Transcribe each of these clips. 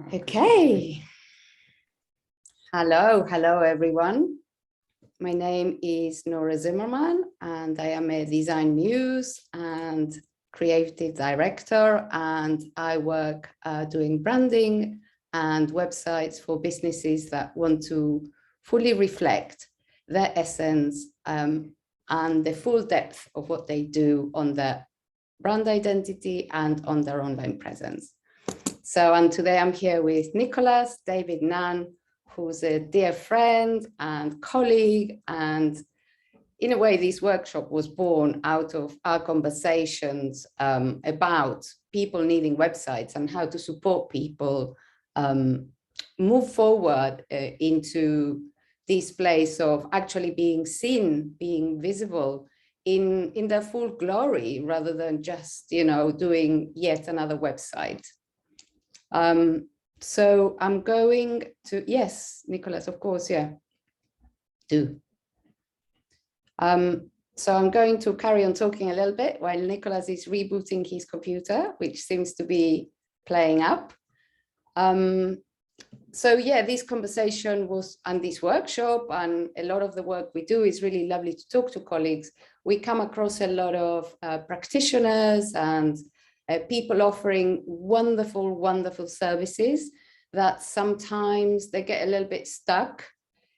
Okay. Hello everyone. My name is Nora Zimerman and I am a design muse and creative director, and I work doing branding and websites for businesses that want to fully reflect their essence and the full depth of what they do on their brand identity and on their online presence. And today I'm here with Nicolas, David Ngan, who's a dear friend and colleague. And in a way, this workshop was born out of our conversations about people needing websites and how to support people move forward into this place of actually being seen, being visible in their full glory, rather than just, doing yet another website. So I'm going to, yes, Nicolas, of course, yeah, do. So I'm going to carry on talking a little bit while Nicolas is rebooting his computer, which seems to be playing up. So yeah, this conversation was, and this workshop, and a lot of the work we do is really lovely to talk to colleagues. We come across a lot of practitioners and people offering wonderful, wonderful services that sometimes they get a little bit stuck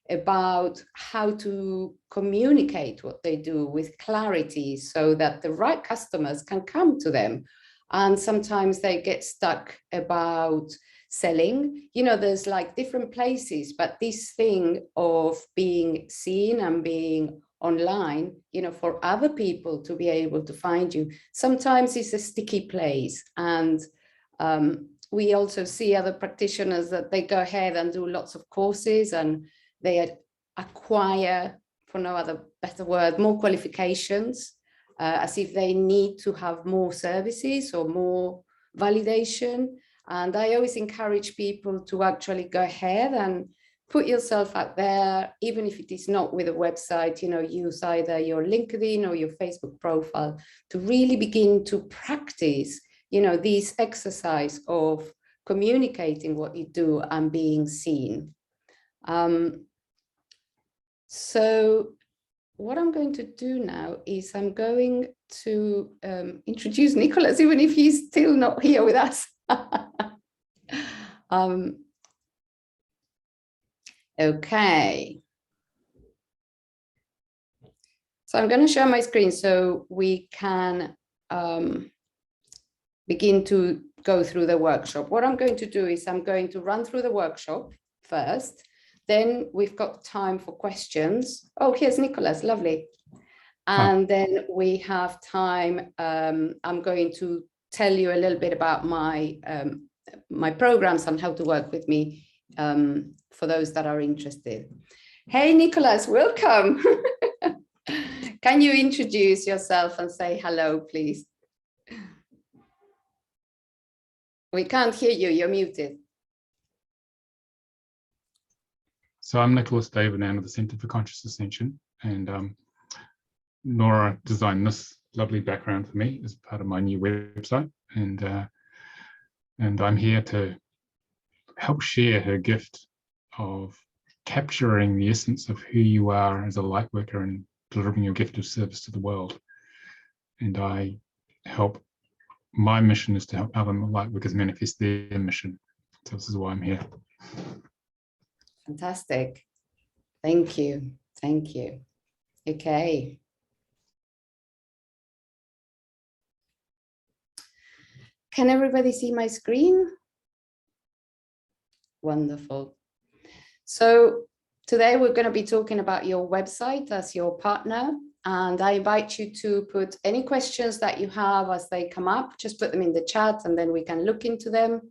about how to communicate what they do with clarity so that the right customers can come to them. And sometimes they get stuck about selling. There's like different places, but this thing of being seen and being online, for other people to be able to find you, sometimes it's a sticky place. And we also see other practitioners that they go ahead and do lots of courses and they acquire, for no other better word, more qualifications, as if they need to have more services or more validation. And I always encourage people to actually go ahead and put yourself out there, even if it is not with a website, use either your LinkedIn or your Facebook profile to really begin to practice, this exercise of communicating what you do and being seen. So what I'm going to do now is I'm going to introduce Nicolas, even if he's still not here with us. Okay. So I'm going to share my screen so we can begin to go through the workshop. What I'm going to do is I'm going to run through the workshop first. Then we've got time for questions. Oh, here's Nicolas, lovely. And then we have time. I'm going to tell you a little bit about my my programs and how to work with me for those that are interested. Hey, Nicolas, welcome. Can you introduce yourself and say hello, please? We can't hear you, you're muted. So I'm Nicolas David of the Centre for Conscious Ascension, and Nora designed this lovely background for me as part of my new website, and I'm here to help share her gift of capturing the essence of who you are as a light worker and delivering your gift of service to the world. And my mission is to help other light workers manifest their mission. So this is why I'm here. Fantastic. Thank you. Thank you. Okay. Can everybody see my screen? Wonderful. So today we're going to be talking about your website as your partner, and I invite you to put any questions that you have as they come up. Just put them in the chat and then we can look into them.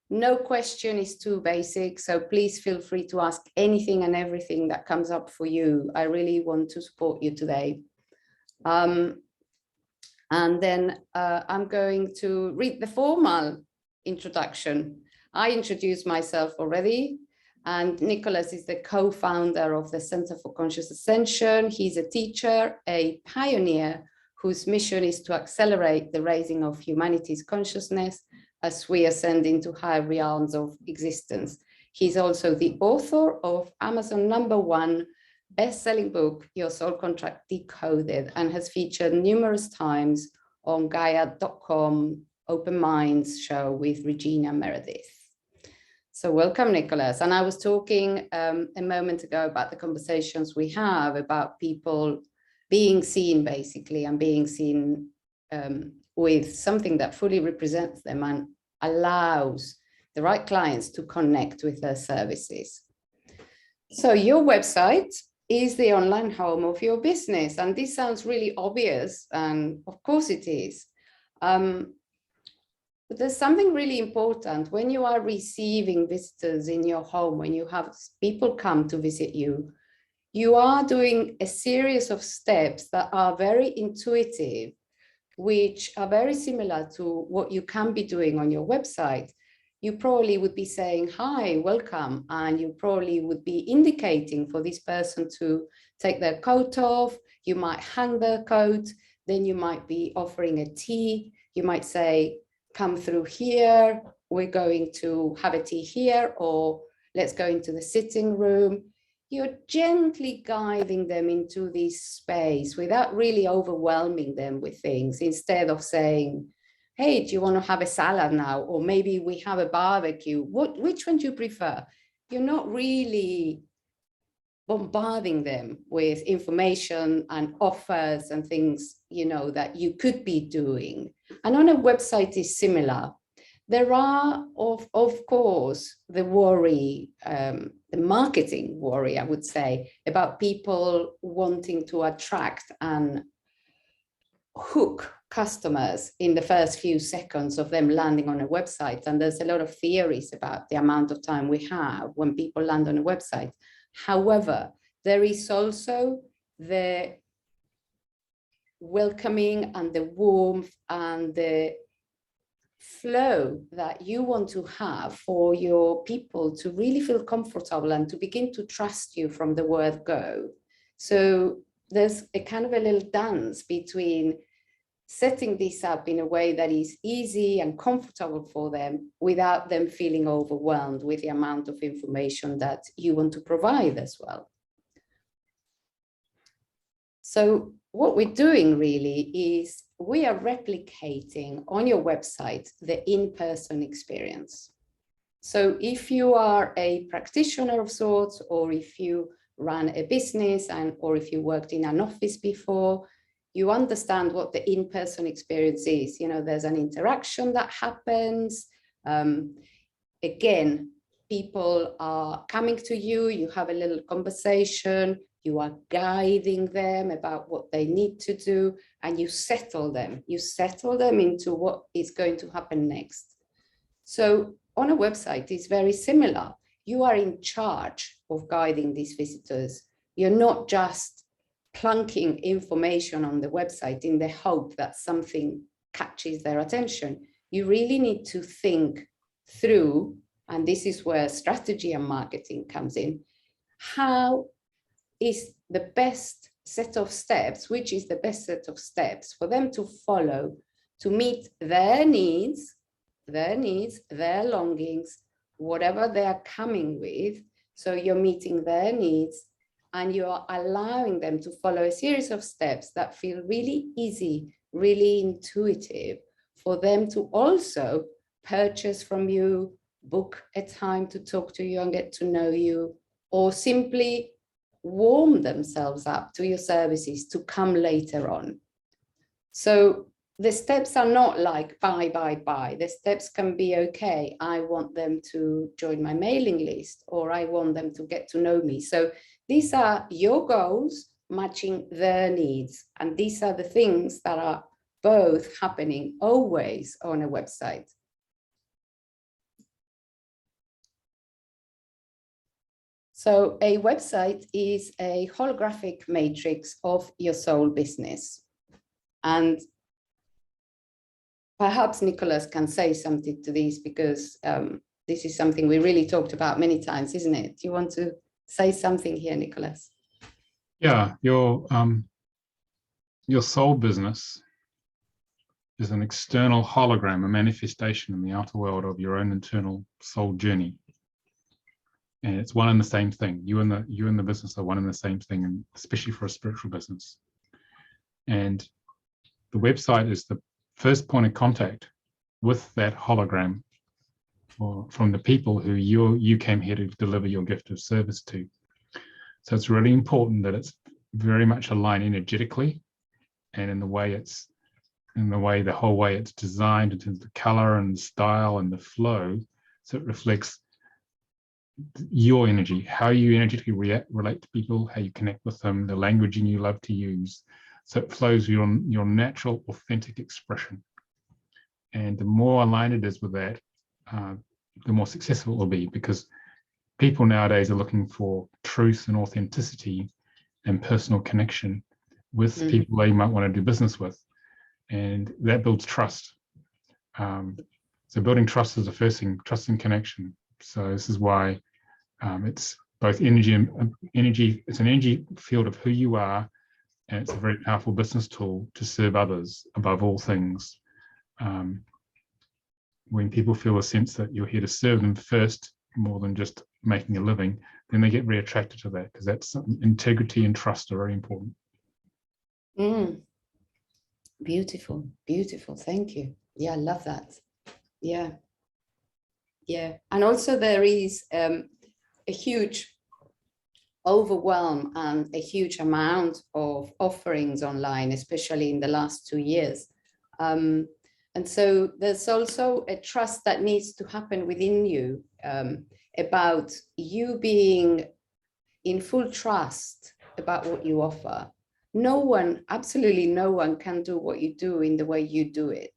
No question is too basic, so please feel free to ask anything and everything that comes up for you. I really want to support you today. And then I'm going to read the formal introduction. I introduced myself already, and Nicolas is the co-founder of the Centre for Conscious Ascension. He's a teacher, a pioneer whose mission is to accelerate the raising of humanity's consciousness as we ascend into higher realms of existence. He's also the author of Amazon #1 best-selling book, Your Soul Contract Decoded, and has featured numerous times on Gaia.com Open Minds show with Regina Meredith. So welcome, Nicolas. And I was talking a moment ago about the conversations we have about people being seen, basically, and being seen with something that fully represents them and allows the right clients to connect with their services. So your website is the online home of your business. And this sounds really obvious, and of course it is. But there's something really important when you are receiving visitors in your home, when you have people come to visit you, you are doing a series of steps that are very intuitive, which are very similar to what you can be doing on your website. You probably would be saying, hi, welcome. And you probably would be indicating for this person to take their coat off. You might hang their coat. Then you might be offering a tea. You might say, come through here. We're going to have a tea here, or let's go into the sitting room. You're gently guiding them into this space without really overwhelming them with things, instead of saying, hey, do you want to have a salad now? Or maybe we have a barbecue. Which one do you prefer? You're not really bombarding them with information and offers and things, you know, that you could be doing. And on a website is similar. There are, of course, the worry, the marketing worry, I would say, about people wanting to attract and hook customers in the first few seconds of them landing on a website. And there's a lot of theories about the amount of time we have when people land on a website. However, there is also the welcoming and the warmth and the flow that you want to have for your people to really feel comfortable and to begin to trust you from the word go. So there's a kind of a little dance between setting this up in a way that is easy and comfortable for them without them feeling overwhelmed with the amount of information that you want to provide as well. So what we're doing really is we are replicating on your website the in-person experience. So if you are a practitioner of sorts, or if you run a business or if you worked in an office before, you understand what the in-person experience is. You know, there's an interaction that happens. Again, people are coming to you, you have a little conversation, you are guiding them about what they need to do, and you settle them. You settle them into what is going to happen next. So on a website, it's very similar. You are in charge of guiding these visitors. You're not just plunking information on the website in the hope that something catches their attention. You really need to think through, and this is where strategy and marketing comes in. How is the best set of steps, which is the best set of steps for them to follow to meet their needs, their longings, whatever they are coming with. So you're meeting their needs and you're allowing them to follow a series of steps that feel really easy, really intuitive, for them to also purchase from you, book a time to talk to you and get to know you, or simply warm themselves up to your services to come later on. So the steps are not like buy. The steps can be, okay, I want them to join my mailing list, or I want them to get to know me. So these are your goals matching their needs. And these are the things that are both happening always on a website. So a website is a holographic matrix of your soul business. And perhaps Nicolas can say something to this, because this is something we really talked about many times, isn't it? Do you want to say something here, Nicolas? Yeah, your soul business is an external hologram, a manifestation in the outer world of your own internal soul journey. And it's one and the same thing. You and the business are one and the same thing, and especially for a spiritual business. And the website is the first point of contact with that hologram from the people who you came here to deliver your gift of service to. So it's really important that it's very much aligned energetically, and in the whole way it's designed in terms of the color and the style and the flow, so it reflects your energy, how you energetically relate to people, how you connect with them, the languaging you love to use. So it flows your natural, authentic expression. And the more aligned it is with that, the more successful it will be, because people nowadays are looking for truth and authenticity and personal connection with people they might want to do business with. And that builds trust. So building trust is the first thing, trust and connection. So this is why it's both energy and energy. It's an energy field of who you are, and it's a very powerful business tool to serve others above all things. When people feel a sense that you're here to serve them first, more than just making a living, then they get very attracted to that, because that's integrity and trust are very important. Beautiful, beautiful. Thank you. Yeah, I love that. Yeah. And also there is a huge overwhelm and a huge amount of offerings online, especially in the last 2 years. And so there's also a trust that needs to happen within you, about you being in full trust about what you offer. No one, absolutely no one, can do what you do in the way you do it,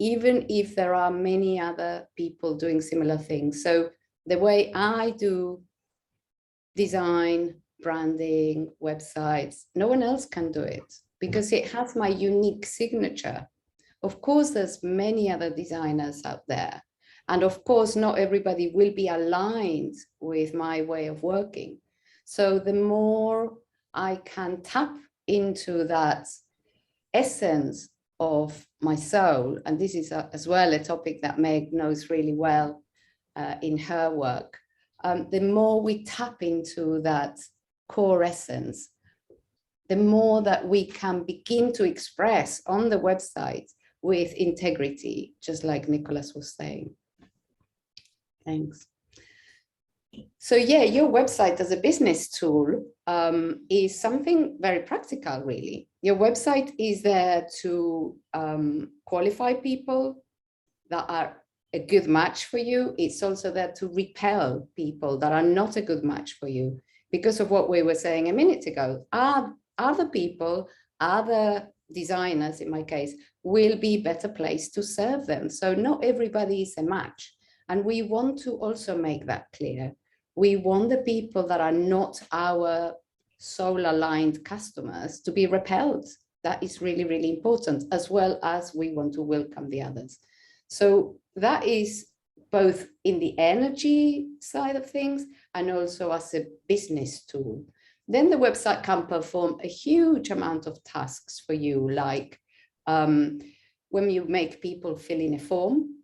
even if there are many other people doing similar things. So the way I do design, branding, websites, no one else can do it, because it has my unique signature. Of course, there's many other designers out there. And of course, not everybody will be aligned with my way of working. So the more I can tap into that essence of my soul, and this is as well a topic that Meg knows really well in her work, the more we tap into that core essence, the more that we can begin to express on the website with integrity, just like Nicolas was saying. Thanks. So yeah, your website as a business tool is something very practical, really. Your website is there to qualify people that are a good match for you. It's also there to repel people that are not a good match for you, because of what we were saying a minute ago. Other people, other designers in my case, will be better placed to serve them. So not everybody is a match. And we want to also make that clear. We want the people that are not our soul-aligned customers to be repelled. That is really, really important, as well as we want to welcome the others. So that is both in the energy side of things and also as a business tool. Then the website can perform a huge amount of tasks for you, like when you make people fill in a form,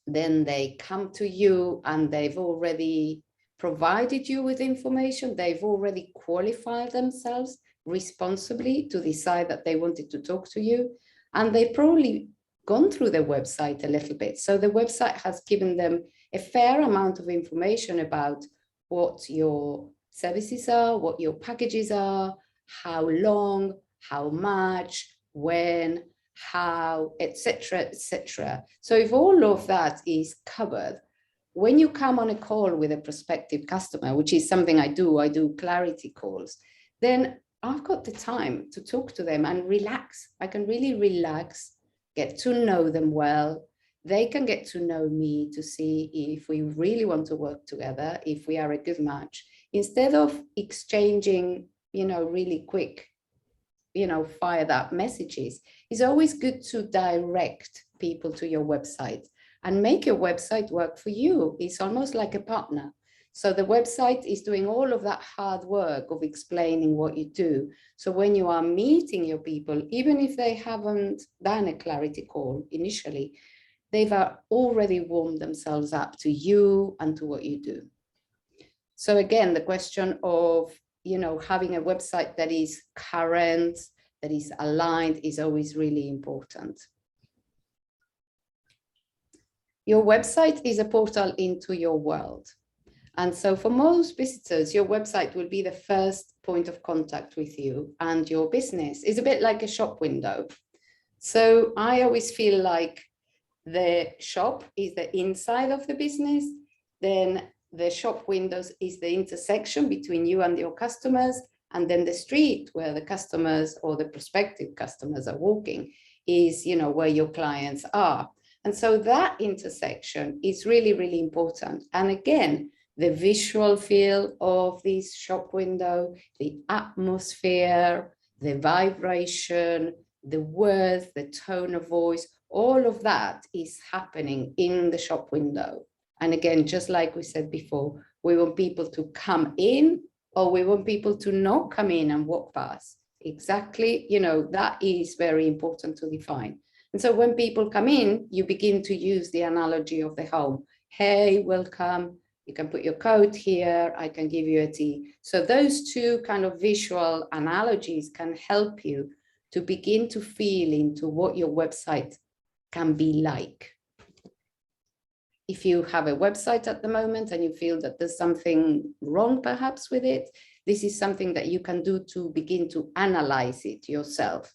then they come to you and they've already provided you with information. They've already qualified themselves responsibly to decide that they wanted to talk to you. And they've probably gone through the website a little bit. So the website has given them a fair amount of information about what your services are, what your packages are, how long, how much, when, how, etc., etc. So if all of that is covered, when you come on a call with a prospective customer, which is something I do clarity calls, then I've got the time to talk to them and relax. I can really relax, get to know them well. They can get to know me to see if we really want to work together, if we are a good match, instead of exchanging, really quick, fired up messages. It's always good to direct people to your website and make your website work for you. It's almost like a partner. So the website is doing all of that hard work of explaining what you do. So when you are meeting your people, even if they haven't done a clarity call initially, they've already warmed themselves up to you and to what you do. So again, the question of, having a website that is current, that is aligned, is always really important. Your website is a portal into your world. And so for most visitors, your website will be the first point of contact with you and your business. It's a bit like a shop window. So I always feel like the shop is the inside of the business, then the shop windows is the intersection between you and your customers, and then the street where the customers or the prospective customers are walking is, where your clients are. And so that intersection is really, really important. And again, the visual feel of this shop window, the atmosphere, the vibration, the words, the tone of voice, all of that is happening in the shop window. And again, just like we said before, we want people to come in, or we want people to not come in and walk past. Exactly, that is very important to define. And so when people come in, you begin to use the analogy of the home. Hey, welcome. You can put your coat here. I can give you a tea. So those two kind of visual analogies can help you to begin to feel into what your website can be like. If you have a website at the moment and you feel that there's something wrong perhaps with it, this is something that you can do to begin to analyze it yourself.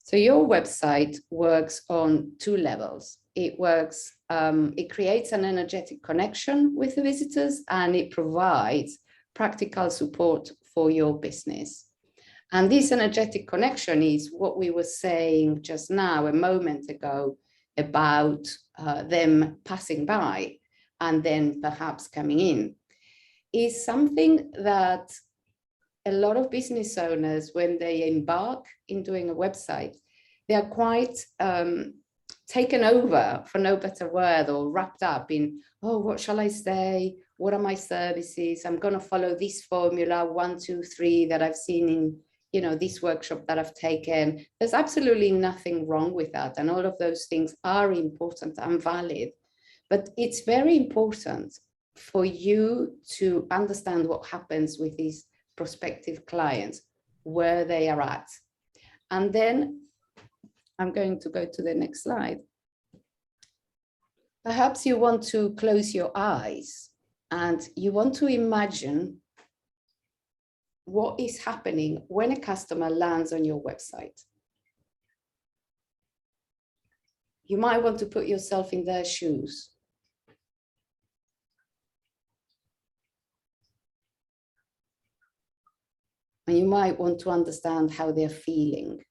So your website works on two levels. It works, it creates an energetic connection with the visitors, and it provides practical support for your business. And this energetic connection is what we were saying just now, a moment ago, about them passing by and then perhaps coming in, is something that a lot of business owners, when they embark in doing a website, they are quite taken over, for no better word, or wrapped up in, oh, what shall I say? What are my services? I'm going to follow this formula 1, 2, 3 that I've seen in this workshop that I've taken. There's absolutely nothing wrong with that. And all of those things are important and valid. But it's very important for you to understand what happens with these prospective clients, where they are at. And then I'm going to go to the next slide. Perhaps you want to close your eyes and you want to imagine what is happening when a customer lands on your website. You might want to put yourself in their shoes. And you might want to understand how they're feeling.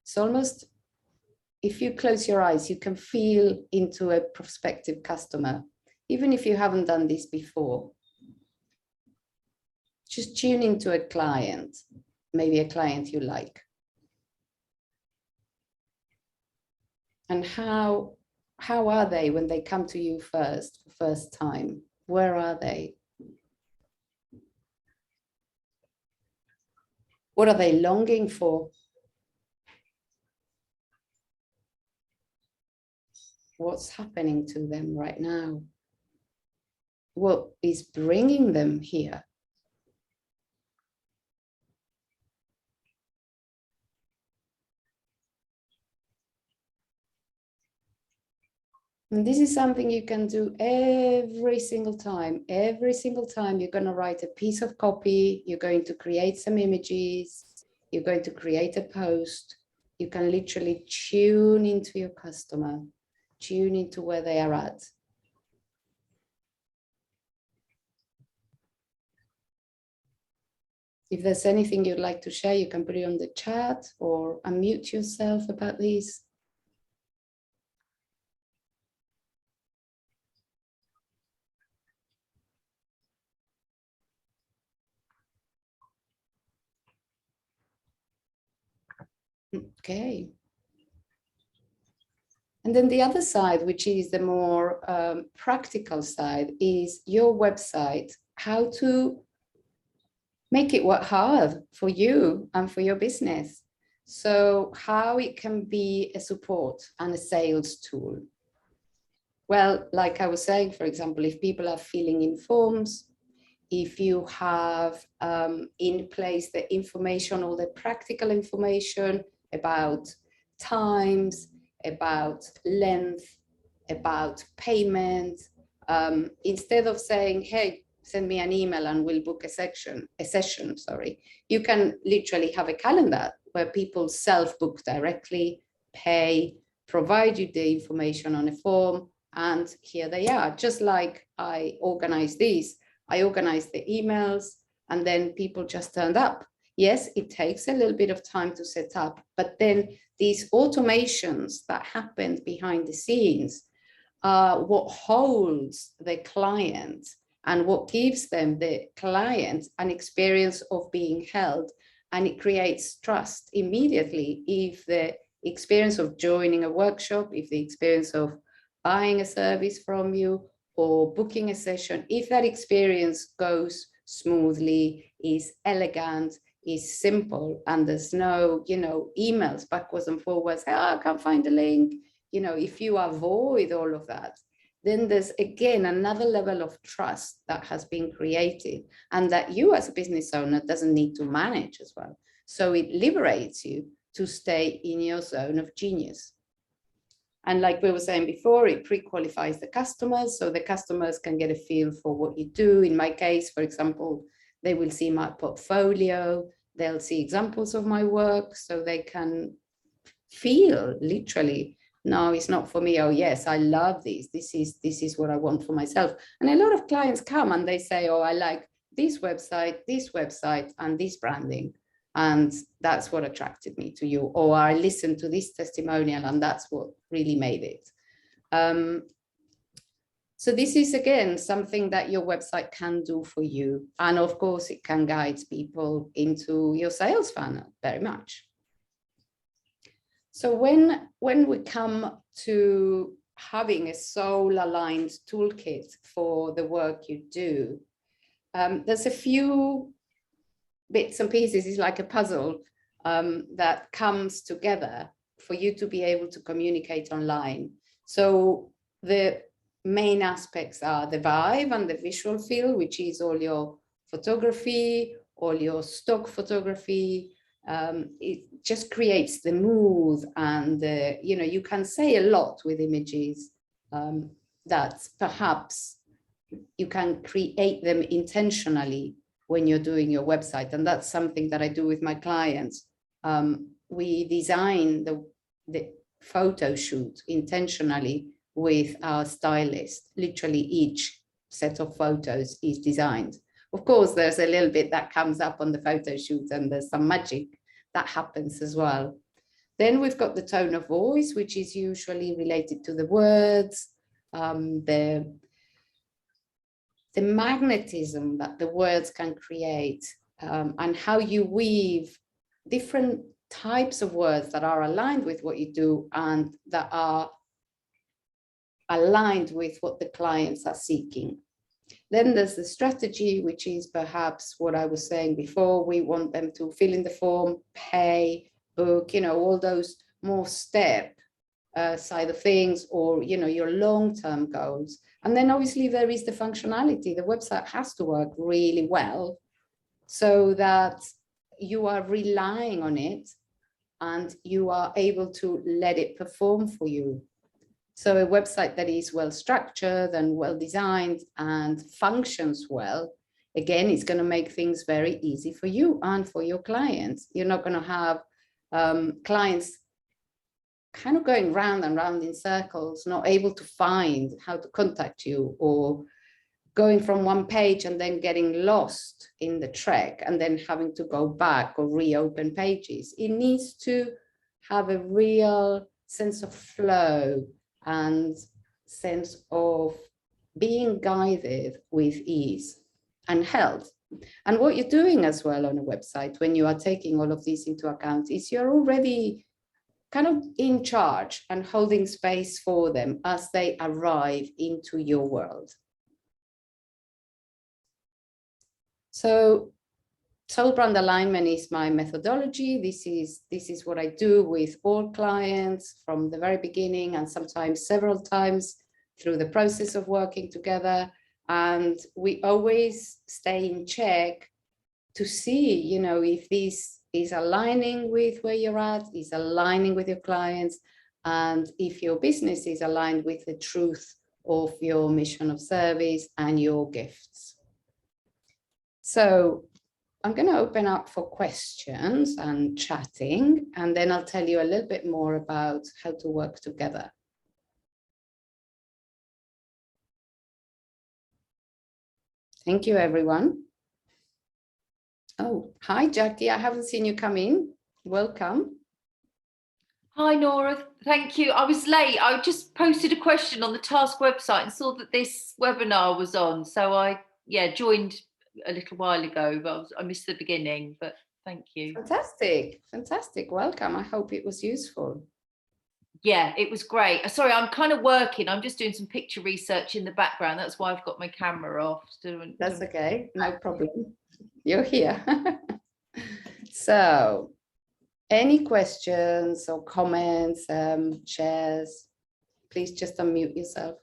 It's almost, if you close your eyes, you can feel into a prospective customer, even if you haven't done this before. Just tune into a client, maybe a client you like. And how are they when they come to you first time? Where are they? What are they longing for? What's happening to them right now? What is bringing them here? And this is something you can do every single time. Every single time you're going to write a piece of copy, you're going to create some images, you're going to create a post. You can literally tune into your customer, tune into where they are at. If there's anything you'd like to share, you can put it on the chat or unmute yourself about this. Okay. And then the other side, which is the more practical side, is your website, how to make it work hard for you and for your business. So how it can be a support and a sales tool. Well, like I was saying, for example, if people are filling in forms, if you have in place the information, all the practical information about times, about length, about payment, instead of saying, hey, send me an email and we'll book a session, you can literally have a calendar where people self-book directly, pay, provide you the information on a form, and here they are. Just like I organize these, I organized the emails and then people just turned up. Yes, it takes a little bit of time to set up, but then these automations that happened behind the scenes are what holds the client and what gives them, the client, an experience of being held, and it creates trust immediately. If the experience of joining a workshop, if the experience of buying a service from you or booking a session, if that experience goes smoothly, is elegant, is simple, and there's no, emails backwards and forwards, I can't find the link. If you avoid all of that, then there's again another level of trust that has been created and that you as a business owner doesn't need to manage as well. So it liberates you to stay in your zone of genius. And like we were saying before, it pre-qualifies the customers, so the customers can get a feel for what you do. In my case, for example, they will see my portfolio, they'll see examples of my work, so they can feel literally, no, it's not for me. Oh yes, I love this. This is what I want for myself. And a lot of clients come and they say, oh, I like this website, and this branding. And that's what attracted me to you. Or I listened to this testimonial and that's what really made it. So this is, again, something that your website can do for you. And of course, it can guide people into your sales funnel very much. So when we come to having a soul-aligned toolkit for the work you do, there's a few bits and pieces. It's like a puzzle that comes together for you to be able to communicate online. So the main aspects are the vibe and the visual feel, which is all your photography, all your stock photography. It just creates the mood, and you can say a lot with images that perhaps you can create them intentionally when you're doing your website. And that's something that I do with my clients. We design the photo shoot intentionally with our stylist. Literally each set of photos is designed. Of course, there's a little bit that comes up on the photo shoot and there's some magic that happens as well. Then we've got the tone of voice, which is usually related to the words, the magnetism that the words can create, and how you weave different types of words that are aligned with what you do and that are aligned with what the clients are seeking. Then there's the strategy, which is perhaps what I was saying before. We want them to fill in the form, pay, book, all those more step side of things, or, your long-term goals. And then obviously there is the functionality. The website has to work really well so that you are relying on it and you are able to let it perform for you. So a website that is well structured and well designed and functions well, again, it's going to make things very easy for you and for your clients. You're not going to have clients kind of going round and round in circles, not able to find how to contact you, or going from one page and then getting lost in the trek and then having to go back or reopen pages. It needs to have a real sense of flow and sense of being guided with ease and held. And what you're doing as well on a website when you are taking all of these into account is you're already kind of in charge and holding space for them as they arrive into your world. So soul brand alignment is my methodology. This is what I do with all clients from the very beginning, and sometimes several times through the process of working together. And we always stay in check to see, you know, if this is aligning with where you're at, is aligning with your clients, and if your business is aligned with the truth of your mission of service and your gifts. So I'm going to open up for questions and chatting, and then I'll tell you a little bit more about how to work together. Thank you, everyone. Oh, hi, Jackie. I haven't seen you come in. Welcome. Hi, Nora. Thank you. I was late. I just posted a question on the task website and saw that this webinar was on. So I, joined a little while ago, but I missed the beginning, but thank you. Fantastic. Fantastic. Welcome. I hope it was useful. Yeah, it was great. Sorry, I'm kind of working. I'm just doing some picture research in the background. That's why I've got my camera off. That's okay. No problem. You're here. So, any questions or comments, shares, please just unmute yourself.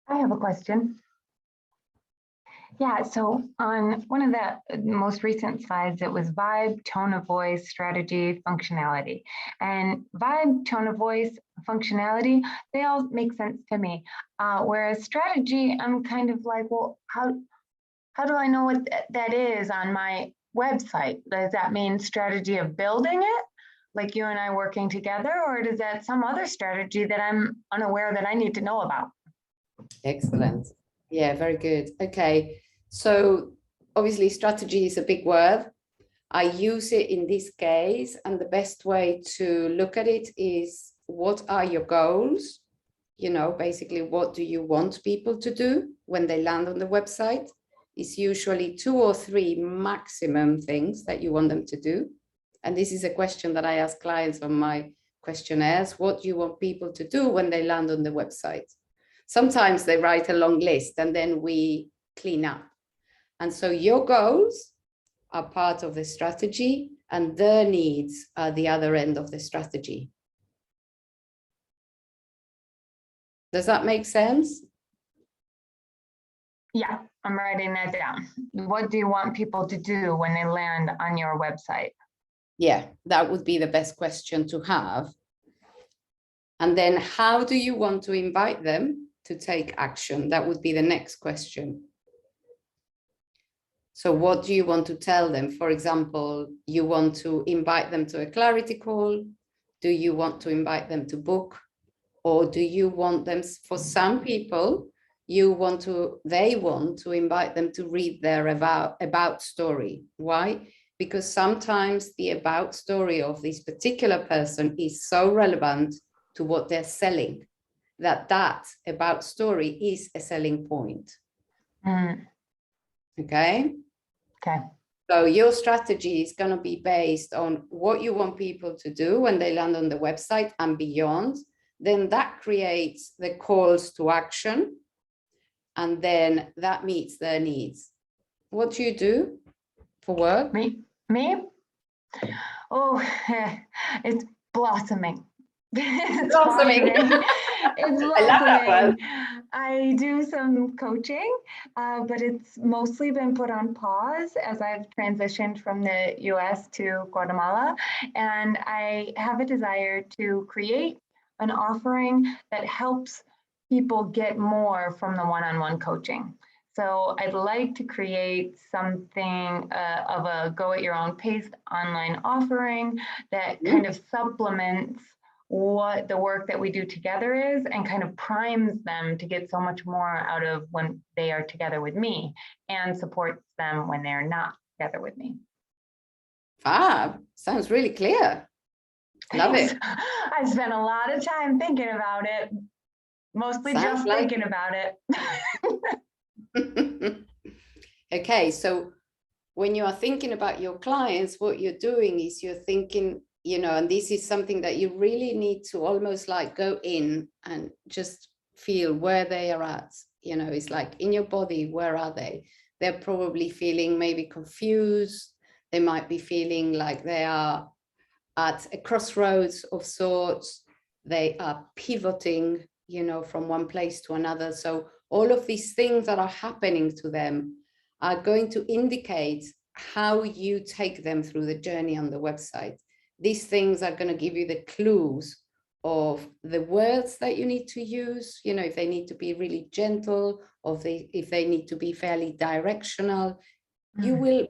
I have a question. Yeah, so on one of the most recent slides, it was vibe, tone of voice, strategy, functionality. And vibe, tone of voice, functionality, they all make sense to me. Whereas strategy, I'm kind of like, well, how do I know what that is on my website? Does that mean strategy of building it, like you and I working together, or is that some other strategy that I'm unaware that I need to know about? Excellent. Yeah, very good. Okay, so obviously strategy is a big word. I use it in this case, and the best way to look at it is, what are your goals? You know, basically, what do you want people to do when they land on the website? It's usually 2 or 3 maximum things that you want them to do. And this is a question that I ask clients on my questionnaires. What do you want people to do when they land on the website? Sometimes they write a long list and then we clean up. And so your goals are part of the strategy and their needs are the other end of the strategy. Does that make sense? Yeah, I'm writing that down. What do you want people to do when they land on your website? Yeah, that would be the best question to have. And then how do you want to invite them to take action? That would be the next question. So what do you want to tell them? For example, you want to invite them to a clarity call. Do you want to invite them to book? Or do you want them, for some people, they want to invite them to read their about story. Why? Because sometimes the about story of this particular person is so relevant to what they're selling, that about story is a selling point. Okay? Okay. So your strategy is going to be based on what you want people to do when they land on the website and beyond. Then that creates the calls to action, and then that meets their needs. What do you do for work? Me? Oh, it's blossoming. It's Blossoming. It's blossoming. I love that word. I do some coaching, but it's mostly been put on pause as I've transitioned from the US to Guatemala. And I have a desire to create an offering that helps people get more from the one-on-one coaching. So I'd like to create something of a go at your own pace online offering that kind of supplements what the work that we do together is and kind of primes them to get so much more out of when they are together with me and supports them when they're not together with me. Fab. Sounds really clear. Love it. I spent a lot of time thinking about it, mostly Sounds just thinking about it. Okay, so when you are thinking about your clients, what you're doing is you're thinking, you know, and this is something that you really need to almost like go in and just feel where they are at. You know, it's like in your body, where are they? They're probably feeling maybe confused. They might be feeling like they are at a crossroads of sorts. They are pivoting, you know, from one place to another. So all of these things that are happening to them are going to indicate how you take them through the journey on the website. These things are going to give you the clues of the words that you need to use, you know, if they need to be really gentle, or if they need to be fairly directional. You will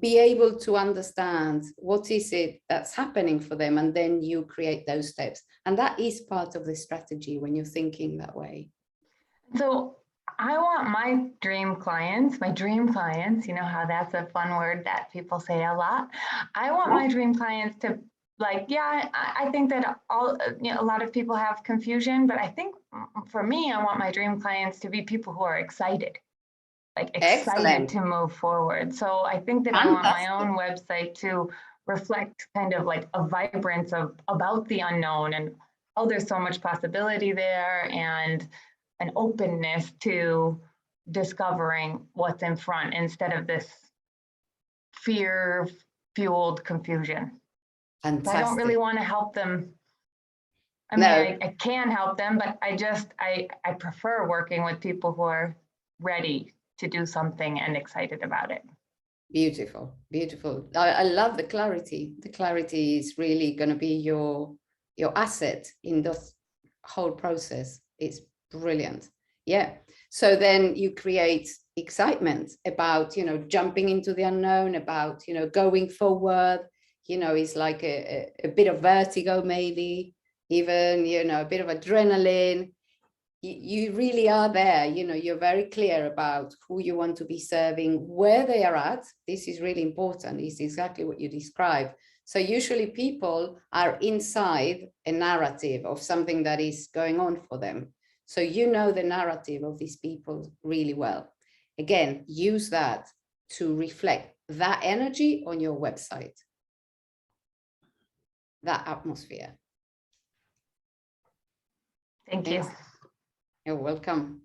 be able to understand what is it that's happening for them, and then you create those steps. And that is part of the strategy when you're thinking that way. So I want my dream clients, you know how that's a fun word that people say a lot. I want my dream clients to, like, yeah, I think that a lot of people have confusion, but I think for me, I want my dream clients to be people who are excited. Like excited Excellent. to move forward. So I think that I want my own website to reflect kind of like a vibrance about the unknown, and oh, there's so much possibility there, and an openness to discovering what's in front instead of this fear-fueled confusion. Fantastic. I don't really want to help them. I No. mean, I can help them, but I prefer working with people who are ready to do something and excited about it. Beautiful, beautiful. I love the clarity. The clarity is really going to be your asset in this whole process. It's brilliant. Yeah. So then you create excitement about, you know, jumping into the unknown, about, you know, going forward. You know, it's like a bit of vertigo, maybe even, you know, a bit of adrenaline. You really are there, you know, you're very clear about who you want to be serving, where they are at. This is really important. It's exactly what you described. So usually people are inside a narrative of something that is going on for them. So you know the narrative of these people really well. Again, use that to reflect that energy on your website, that atmosphere. Thank you. You're welcome.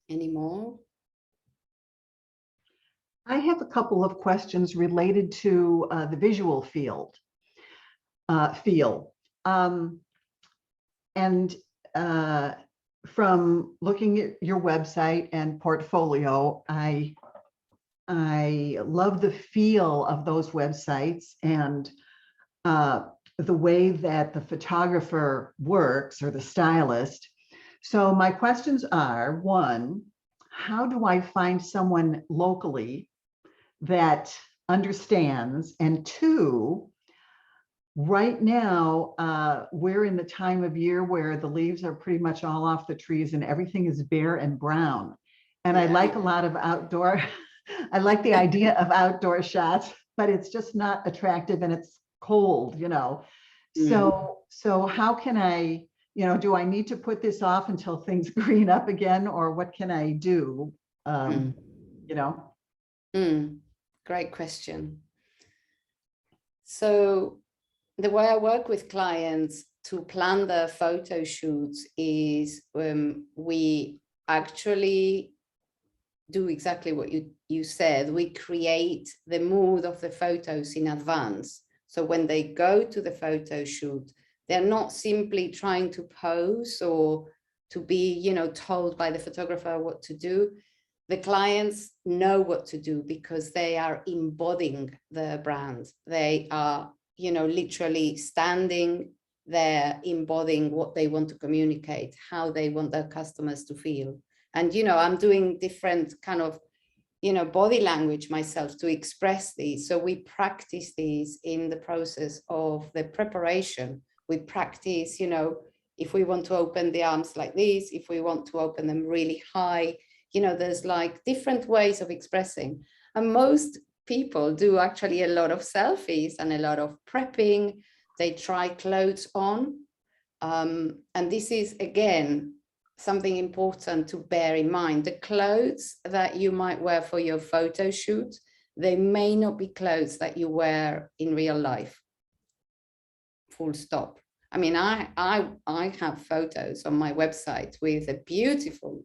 Any more? I have a couple of questions related to the visual feel. From looking at your website and portfolio, I love the feel of those websites and the way that the photographer works, or the stylist. So my questions are, one, how do I find someone locally that understands? And two, right now, we're in the time of year where the leaves are pretty much all off the trees and everything is bare and brown. And I like a lot of outdoor, I like the idea of outdoor shots, but it's just not attractive and it's cold, you know. So how can I, you know, do I need to put this off until things green up again, or what can I do? You know? Great question. So the way I work with clients to plan their photo shoots is we actually do exactly what you said. We create the mood of the photos in advance. So when they go to the photo shoot, they're not simply trying to pose or to be, you know, told by the photographer what to do. The clients know what to do because they are embodying the brand. They are, you know, literally standing there, embodying what they want to communicate, how they want their customers to feel. And, you know, I'm doing different kind of, you know, body language myself to express these. So we practice these in the process of the preparation. We practice, you know, if we want to open the arms like this, if we want to open them really high, you know, there's like different ways of expressing. And most people do actually a lot of selfies and a lot of prepping. They try clothes on. And this is, again, something important to bear in mind. The clothes that you might wear for your photo shoot, they may not be clothes that you wear in real life. Full stop. I mean, I have photos on my website with a beautiful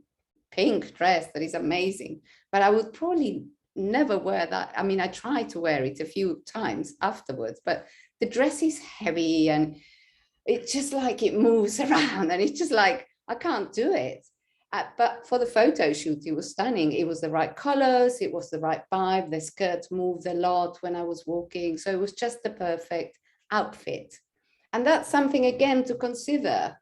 pink dress that is amazing, but I would probably never wear that. I mean, I tried to wear it a few times afterwards, but the dress is heavy and it's just like it moves around and it's just like, I can't do it. But for the photo shoot, it was stunning. It was the right colors, it was the right vibe. The skirt moved a lot when I was walking. So it was just the perfect outfit. And that's something, again, to consider.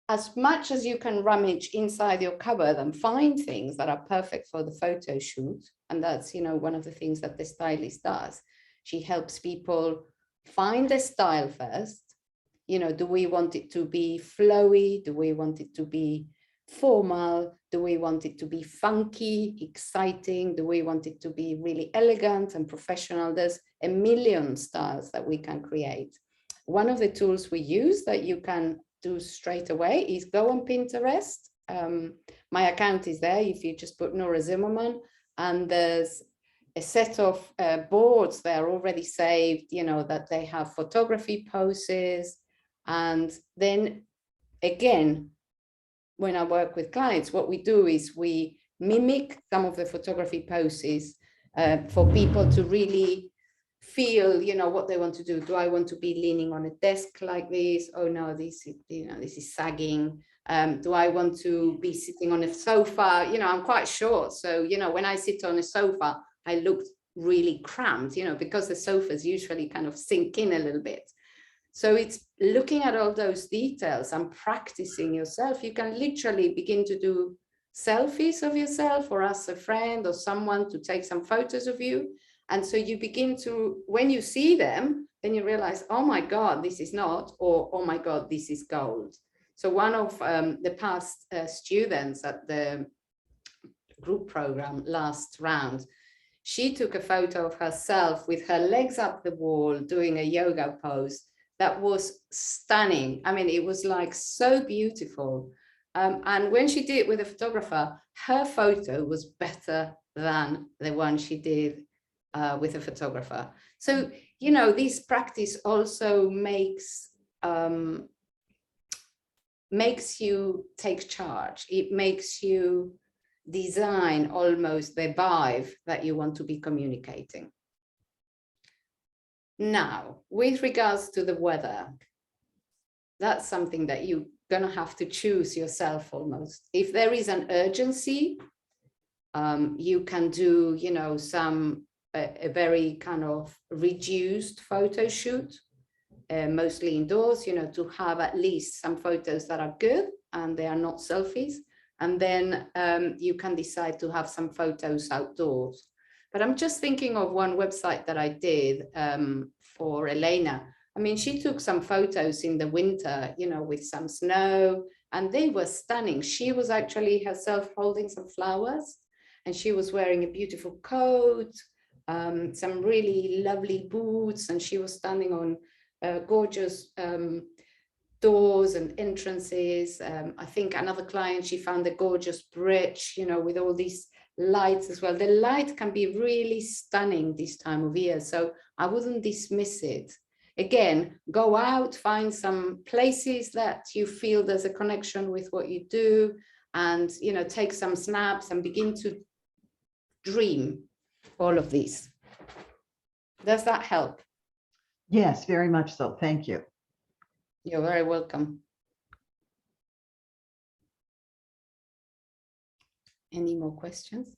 As much as you can rummage inside your cupboard and find things that are perfect for the photo shoot, and that's, you know, one of the things that the stylist does. She helps people find their style first. You know, do we want it to be flowy? Do we want it to be formal? Do we want it to be funky, exciting? Do we want it to be really elegant and professional? There's a million styles that we can create. One of the tools we use that you can do straight away is go on Pinterest. My account is there if you just put Nora Zimerman, and there's a set of boards there already saved, you know, that they have photography poses. And then again, when I work with clients, what we do is we mimic some of the photography poses for people to really feel, you know, what they want to do. Do I want to be leaning on a desk like this? Oh no, this is, you know, this is sagging. Do I want to be sitting on a sofa? You know, I'm quite short, so, you know, when I sit on a sofa, I look really cramped, you know, because the sofas usually kind of sink in a little bit. So it's looking at all those details and practicing yourself. You can literally begin to do selfies of yourself or ask a friend or someone to take some photos of you. And so you begin to, when you see them, then you realize, oh my God, this is not, or oh my God, this is gold. So one of the past students at the group program last round, she took a photo of herself with her legs up the wall doing a yoga pose that was stunning. I mean, it was like so beautiful. And when she did it with a photographer, her photo was better than the one she did with a photographer. So, you know, this practice also makes you take charge. It makes you design almost the vibe that you want to be communicating. Now, with regards to the weather, that's something that you're gonna have to choose yourself almost. If there is an urgency, you can do, you know, a very kind of reduced photo shoot, mostly indoors, you know, to have at least some photos that are good and they are not selfies. And then you can decide to have some photos outdoors. But I'm just thinking of one website that I did for Elena. I mean, she took some photos in the winter, you know, with some snow, and they were stunning. She was actually herself holding some flowers, and she was wearing a beautiful coat, some really lovely boots, and she was standing on gorgeous doors and entrances. I think another client, she found a gorgeous bridge, you know, with all these lights as well. The light can be really stunning this time of year, so I wouldn't dismiss it. Again, go out, find some places that you feel there's a connection with what you do, and, you know, take some snaps and begin to dream all of this. Does that help? Yes, very much so. Thank you. You're very welcome. Any more questions?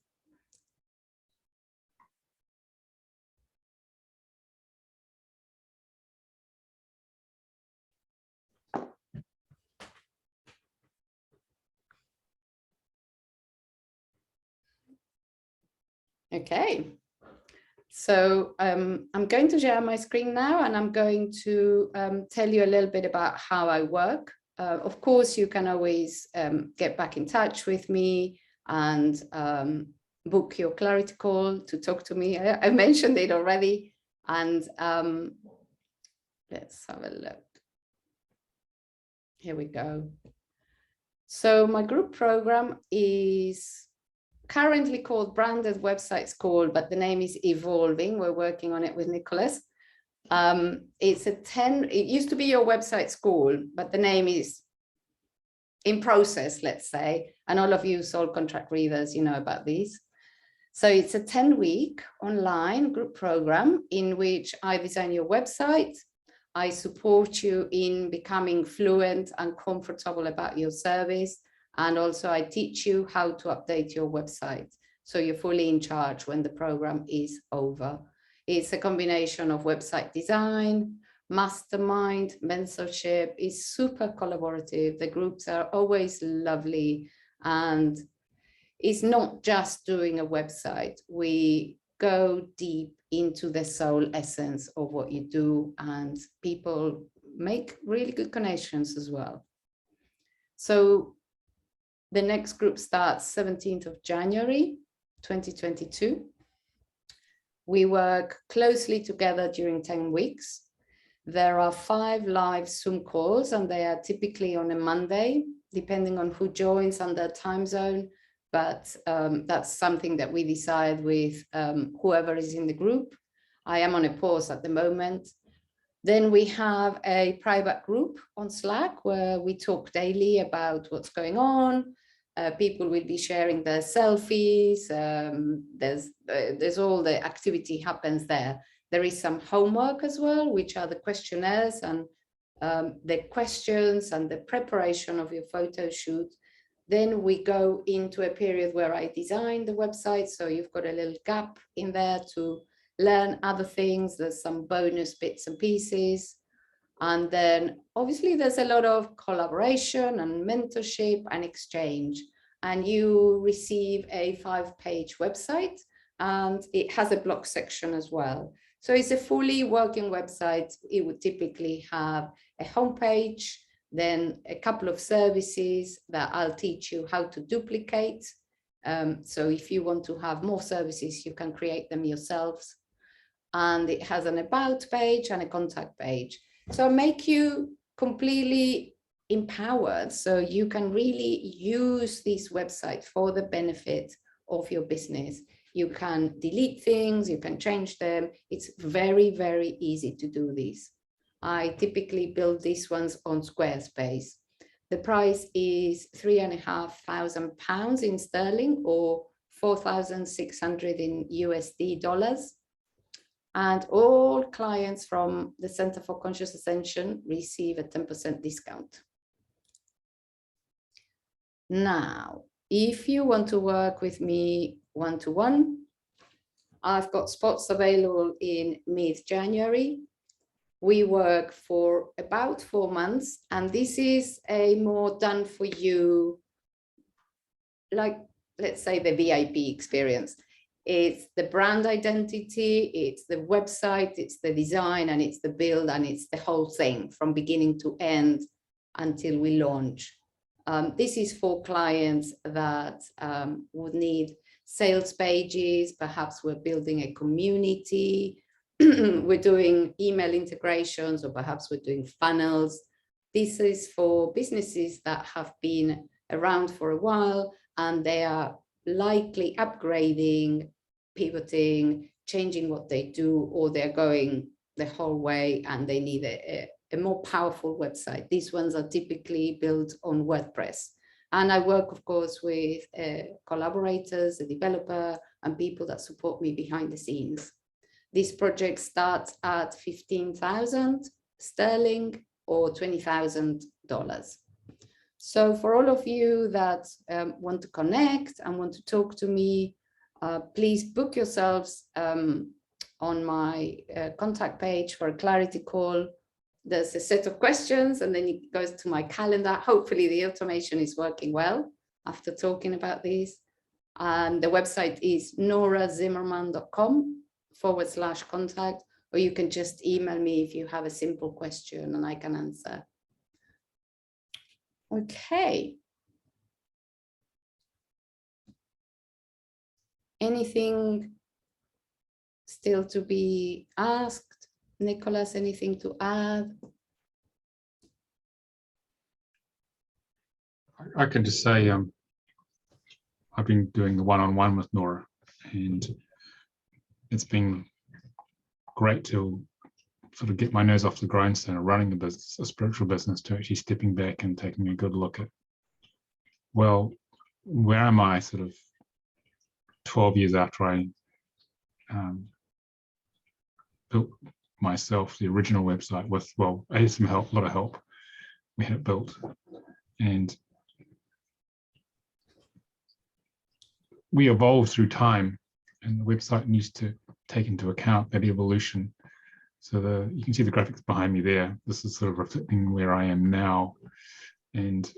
Okay. So I'm going to share my screen now, and I'm going to tell you a little bit about how I work. Of course, you can always get back in touch with me and book your clarity call to talk to me. I mentioned it already. And let's have a look. Here we go. So my group program is currently called Branded Website School, but the name is evolving. We're working on it with Nicolas. It used to be your website school, but the name is in process, let's say, and all of you sole contract readers, you know about these. So it's a 10-week online group program in which I design your website. I support you in becoming fluent and comfortable about your service. And also I teach you how to update your website. So you're fully in charge when the program is over. It's a combination of website design, mastermind, mentorship. It's super collaborative. The groups are always lovely. And it's not just doing a website. We go deep into the soul essence of what you do, and people make really good connections as well. So the next group starts 17th of January, 2022. We work closely together during 10 weeks. There are 5 live Zoom calls, and they are typically on a Monday, depending on who joins and their time zone. But that's something that we decide with whoever is in the group. I am on a pause at the moment. Then we have a private group on Slack where we talk daily about what's going on. People will be sharing their selfies. There's all the activity happens there. There is some homework as well, which are the questionnaires and the questions and the preparation of your photo shoot. Then we go into a period where I design the website. So you've got a little gap in there to learn other things. There's some bonus bits and pieces. And then obviously there's a lot of collaboration and mentorship and exchange. And you receive a 5-page website, and it has a blog section as well. So it's a fully working website. It would typically have a homepage, then a couple of services that I'll teach you how to duplicate. So if you want to have more services, you can create them yourselves. And it has an about page and a contact page. So make you completely empowered so you can really use this website for the benefit of your business. You can delete things, you can change them. It's very, very easy to do this. I typically build these ones on Squarespace. The price is £3,500 in sterling or 4,600 in USD dollars. And all clients from the Center for Conscious Ascension receive a 10% discount. Now, if you want to work with me one-to-one, I've got spots available in mid-January. We work for about 4 months, and this is a more done for you, like, let's say the VIP experience. It's the brand identity, it's the website, it's the design, and it's the build, and it's the whole thing from beginning to end until we launch. This is for clients that would need sales pages. Perhaps we're building a community. We're doing email integrations, or perhaps we're doing funnels. This is for businesses that have been around for a while, and they are likely upgrading, pivoting, changing what they do, or they're going the whole way and they need a more powerful website. These ones are typically built on WordPress. And I work, of course, with collaborators, a developer, and people that support me behind the scenes. This project starts at 15,000 sterling or $20,000. So for all of you that want to connect and want to talk to me, please book yourselves on my contact page for a clarity call. There's a set of questions, and then it goes to my calendar. Hopefully the automation is working well after talking about these. And the website is norazimerman.com/contact, or you can just email me if you have a simple question and I can answer. Okay. Anything still to be asked? Nicolas, anything to add? I can just say I've been doing the one-on-one with Nora, and it's been great to sort of get my nose off the grindstone of running the business, a spiritual business, to actually stepping back and taking a good look at, well, where am I sort of 12 years after I built myself the original website with, well, I had some help, a lot of help. We had it built, and we evolved through time, and the website needs to take into account that evolution. So you can see the graphics behind me there. This is sort of reflecting where I am now, and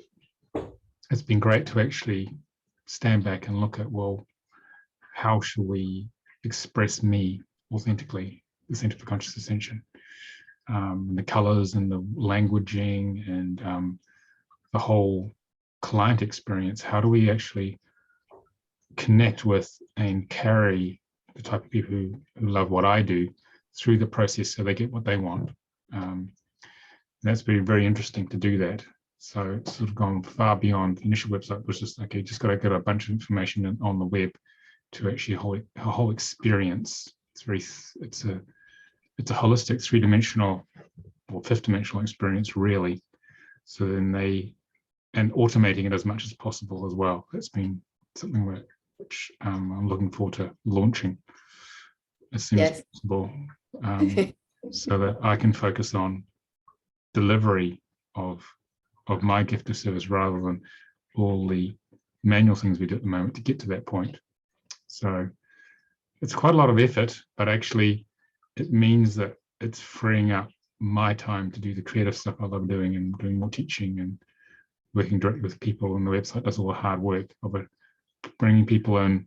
it's been great to actually stand back and look at, well, how should we express me authentically, the Centre for Conscious Ascension, the colors and the languaging and the whole client experience. How do we actually connect with and carry the type of people who love what I do through the process so they get what they want? That's been very interesting to do that. So it's sort of gone far beyond the initial website, which is okay, just got to get a bunch of information on the web, to actually a whole experience. It's a holistic three-dimensional or fifth-dimensional experience, really. So then and automating it as much as possible as well. That's been something which I'm looking forward to launching as soon as possible, so that I can focus on delivery of my gift of service rather than all the manual things we do at the moment to get to that point. So it's quite a lot of effort, but actually it means that it's freeing up my time to do the creative stuff I love doing, and doing more teaching and working directly with people. And the website does all the hard work of it, bringing people in,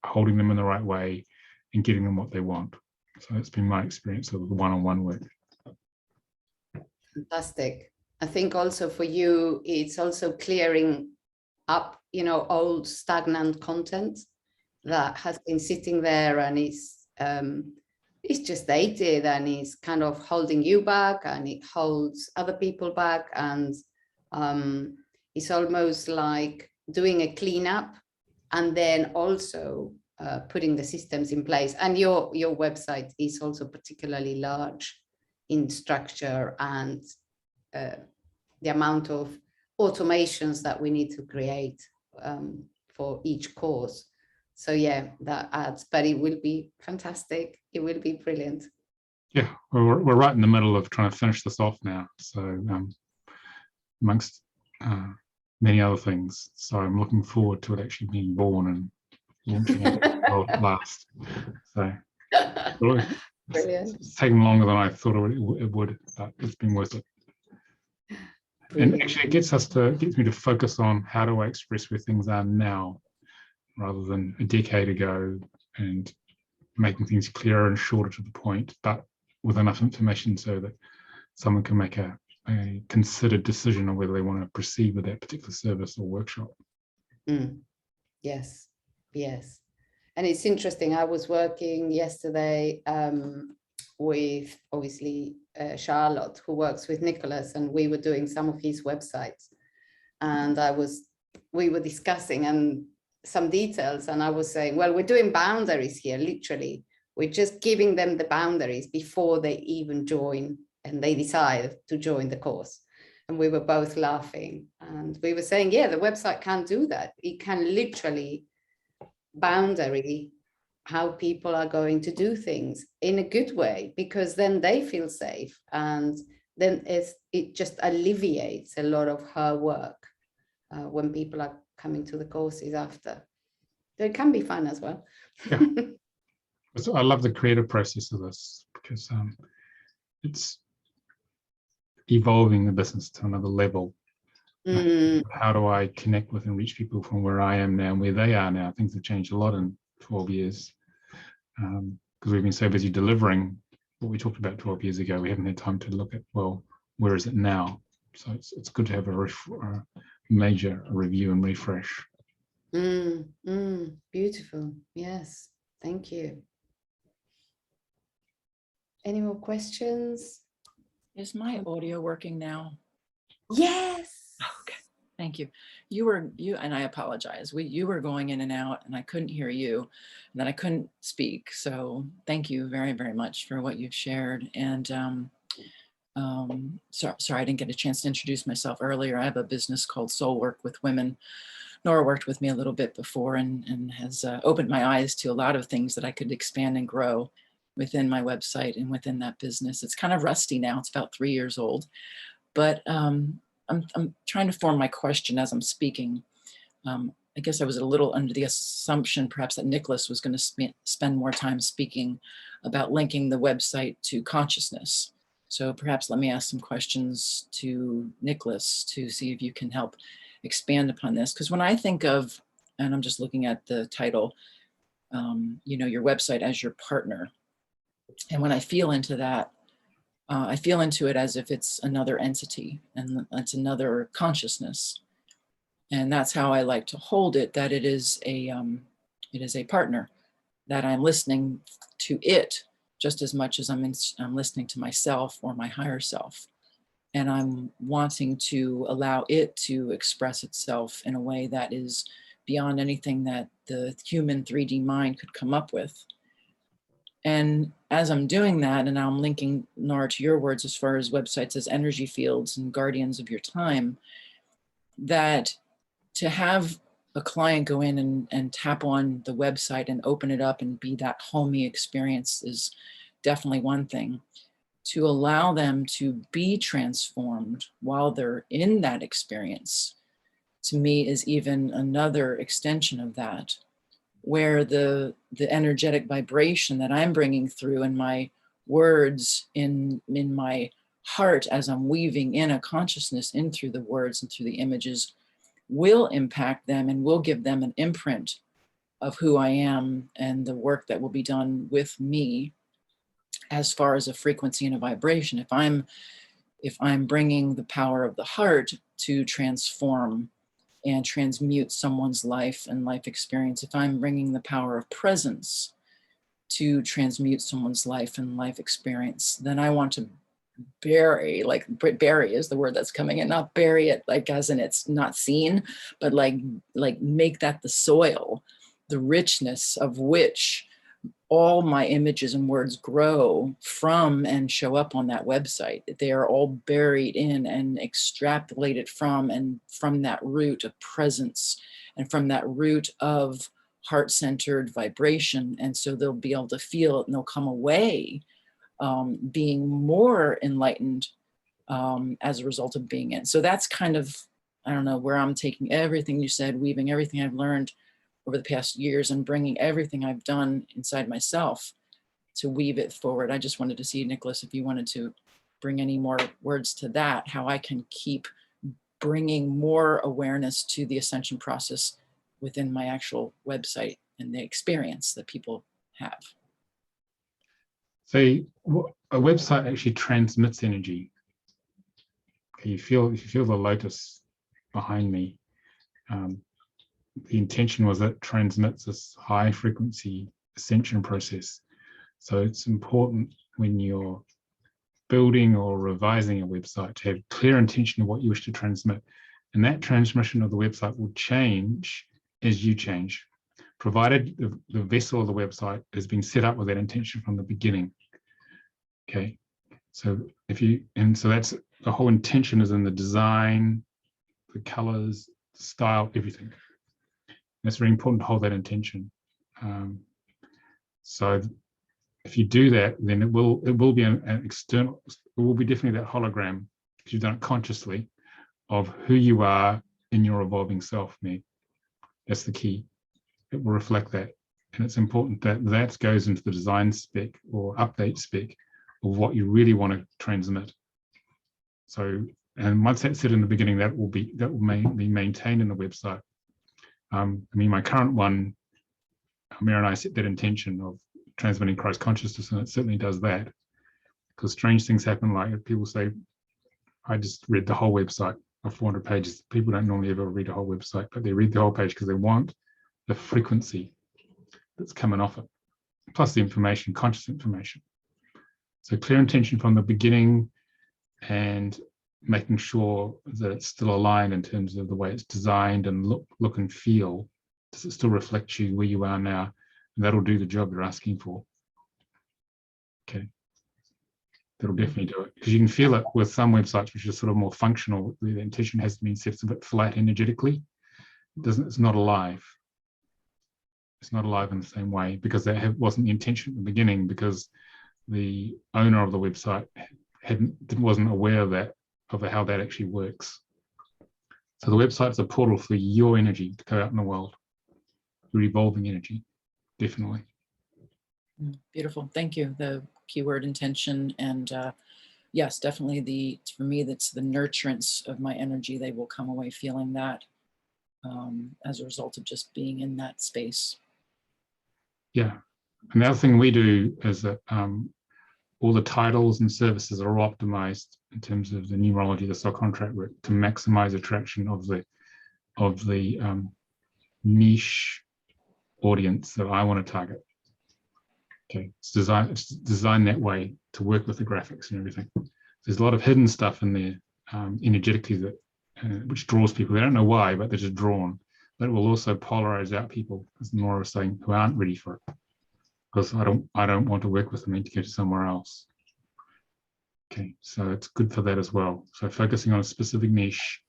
holding them in the right way, and getting them what they want. So it's been my experience of the one-on-one work. Fantastic. I think also for you, it's also clearing up, old stagnant content that has been sitting there and it's just dated and is kind of holding you back, and it holds other people back, and it's almost like doing a cleanup and then also putting the systems in place. And your website is also particularly large in structure and the amount of automations that we need to create for each course. So yeah, that adds, but it will be fantastic. It will be brilliant. Yeah, we're right in the middle of trying to finish this off now. So amongst many other things. So I'm looking forward to it actually being born and launching it at last. So Brilliant. it's taken longer than I thought it would, but it's been worth it. Brilliant. And actually it gets me to focus on how do I express where things are now, rather than a decade ago, and making things clearer and shorter to the point, but with enough information so that someone can make a considered decision on whether they want to proceed with that particular service or workshop. Yes. And it's interesting. I was working yesterday with obviously Charlotte, who works with Nicolas, and we were doing some of his websites, and we were discussing and some details, and I was saying, well, we're doing boundaries here, literally. We're just giving them the boundaries before they even join and they decide to join the course. And we were both laughing, and we were saying, yeah, the website can't do that. It can literally boundary how people are going to do things in a good way, because then they feel safe, and then it just alleviates a lot of her work when people are coming to the courses after. So it can be fun as well. Yeah. So I love the creative process of this, because it's evolving the business to another level. How do I connect with and reach people from where I am now and where they are now? Things have changed a lot in 12 years, because we've been so busy delivering what we talked about 12 years ago. We haven't had time to look at, well, where is it now? So it's good to have a major review and refresh. Beautiful. Yes, thank you. Any more questions? Is my audio working now? Yes. Okay. Thank you. You and I apologize. You were going in and out, and I couldn't hear you, and then I couldn't speak. So thank you very, very much for what you've shared. And sorry, I didn't get a chance to introduce myself earlier. I have a business called Soul Work with Women. Nora worked with me a little bit before and has opened my eyes to a lot of things that I could expand and grow within my website and within that business. It's kind of rusty now. It's about 3 years old, but I'm trying to form my question as I'm speaking. I guess I was a little under the assumption perhaps that Nicolas was going to spend more time speaking about linking the website to consciousness. So perhaps let me ask some questions to Nicolas to see if you can help expand upon this. Because when I think of, and I'm just looking at the title, your website as your partner. And when I feel into that, I feel into it as if it's another entity and it's another consciousness. And that's how I like to hold it, that it is a partner, that I'm listening to it just as much as I'm listening to myself or my higher self. And I'm wanting to allow it to express itself in a way that is beyond anything that the human 3D mind could come up with. And as I'm doing that, and now I'm linking, Nora, to your words as far as websites as energy fields and guardians of your time, that to have a client go in and tap on the website and open it up and be that homey experience is definitely one thing. To allow them to be transformed while they're in that experience, to me, is even another extension of that, where the energetic vibration that I'm bringing through in my words, in my heart, as I'm weaving in a consciousness in through the words and through the images, will impact them and will give them an imprint of who I am and the work that will be done with me as far as a frequency and a vibration. If I'm bringing the power of the heart to transform and transmute someone's life and life experience, if I'm bringing the power of presence to transmute someone's life and life experience, then I want to bury is the word that's coming in, not bury it like as in it's not seen, but like make that the soil, the richness of which all my images and words grow from and show up on that website. They are all buried in and extrapolated from, and from that root of presence and from that root of heart-centered vibration. And so they'll be able to feel it and they'll come away being more enlightened as a result of being in. So that's kind of, I don't know, where I'm taking everything you said, weaving everything I've learned over the past years and bringing everything I've done inside myself to weave it forward. I just wanted to see, Nicolas, if you wanted to bring any more words to that, how I can keep bringing more awareness to the ascension process within my actual website and the experience that people have. So a website actually transmits energy. Okay, if you feel the lotus behind me, the intention was that it transmits this high frequency ascension process. So it's important when you're building or revising a website to have clear intention of what you wish to transmit. And that transmission of the website will change as you change, provided the vessel of the website has been set up with that intention from the beginning. Okay, so so that's the whole intention is in the design, the colors, the style, everything. And it's very important to hold that intention. So if you do that, then it will be an external, it will be definitely that hologram, because you've done it consciously, of who you are in your evolving self, me. That's the key. It will reflect that. And it's important that that goes into the design spec or update spec of what you really want to transmit. So, and once that's said in the beginning, that will be maintained in the website. I mean, my current one, Amir and I set that intention of transmitting Christ consciousness, and it certainly does that. Because strange things happen, like people say, I just read the whole website of 400 pages. People don't normally ever read a whole website, but they read the whole page because they want the frequency that's coming off it, plus the information, conscious information. So clear intention from the beginning, and making sure that it's still aligned in terms of the way it's designed and look and feel. Does it still reflect you where you are now? And that'll do the job you're asking for. Okay. That'll definitely do it, because you can feel it with some websites which are sort of more functional. The intention has been set a bit flat energetically. It's not alive. It's not alive in the same way, because that wasn't the intention at the beginning, because the owner of the website wasn't aware of how that actually works. So the website's a portal for your energy to go out in the world, your evolving energy, definitely. Beautiful, thank you. The keyword intention, and yes, definitely for me, that's the nurturance of my energy. They will come away feeling that as a result of just being in that space. Yeah, and the other thing we do is that all the titles and services are all optimized in terms of the numerology, the soul contract work, to maximize attraction of the niche audience that I want to target. Okay, it's designed that way to work with the graphics and everything. There's a lot of hidden stuff in there energetically that which draws people. They don't know why, but they're just drawn. But it will also polarize out people, as Nora was saying, who aren't ready for it, because I don't want to work with them. I need to go to somewhere else. Okay, so it's good for that as well. So focusing on a specific niche,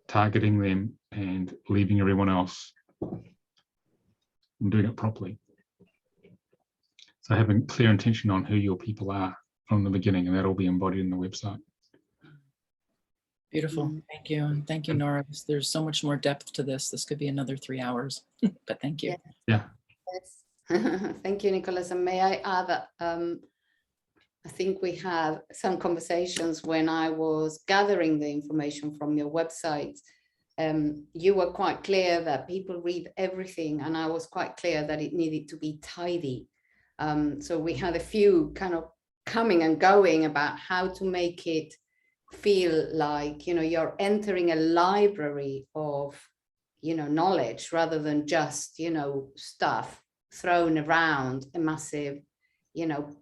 targeting them, and leaving everyone else, and doing it properly. So having clear intention on who your people are from the beginning, and that'll be embodied in the website. Beautiful, thank you. And thank you, Nora. There's so much more depth to this. This could be another 3 hours, but thank you. Yeah. Yes. Thank you, Nicolas. And may I add that I think we had some conversations when I was gathering the information from your website. You were quite clear that people read everything, and I was quite clear that it needed to be tidy. So we had a few kind of coming and going about how to make it feel like, you're entering a library of, knowledge, rather than just, stuff thrown around a massive,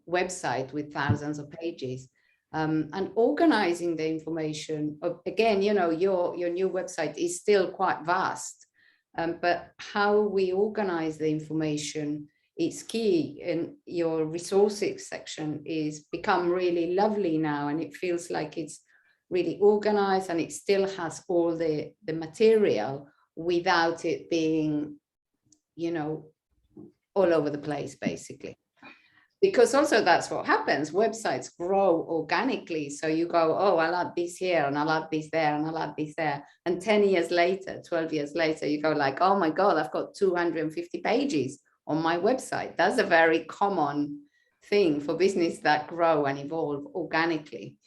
website with thousands of pages. And organizing the information, again, your new website is still quite vast, but how we organize the information is key. And your resources section is become really lovely now, and it feels like it's really organized, and it still has all the material without it being, all over the place, basically. Because also that's what happens. Websites grow organically. So you go, oh, I'll add this here, and I'll add this there, and I'll add this there. And 10 years later, 12 years later, you go like, oh my God, I've got 250 pages on my website. That's a very common thing for business that grow and evolve organically.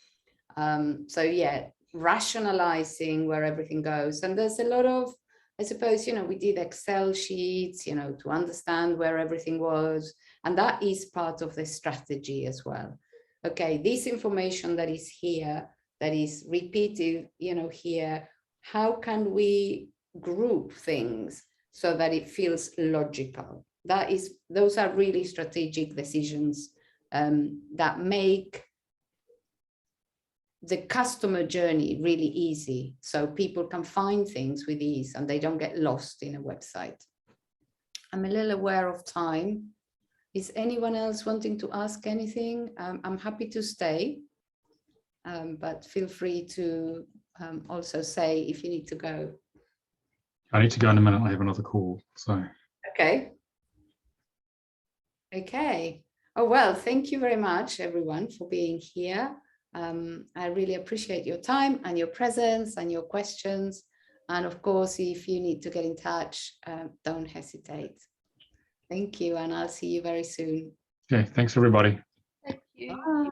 So yeah, rationalizing where everything goes. And there's a lot of, I suppose, we did Excel sheets, to understand where everything was. And that is part of the strategy as well. Okay, this information that is here, that is repeated, here, how can we group things so that it feels logical? Those are really strategic decisions that make the customer journey really easy, so people can find things with ease and they don't get lost in a website. I'm a little aware of time. Is anyone else wanting to ask anything? I'm happy to stay, but feel free to also say if you need to go. I need to go in a minute. I have another call. So. Okay. Okay. Oh, well, thank you very much, everyone, for being here. I really appreciate your time and your presence and your questions. And of course, if you need to get in touch, don't hesitate. Thank you, and I'll see you very soon. Okay, thanks everybody. Thank you. Bye.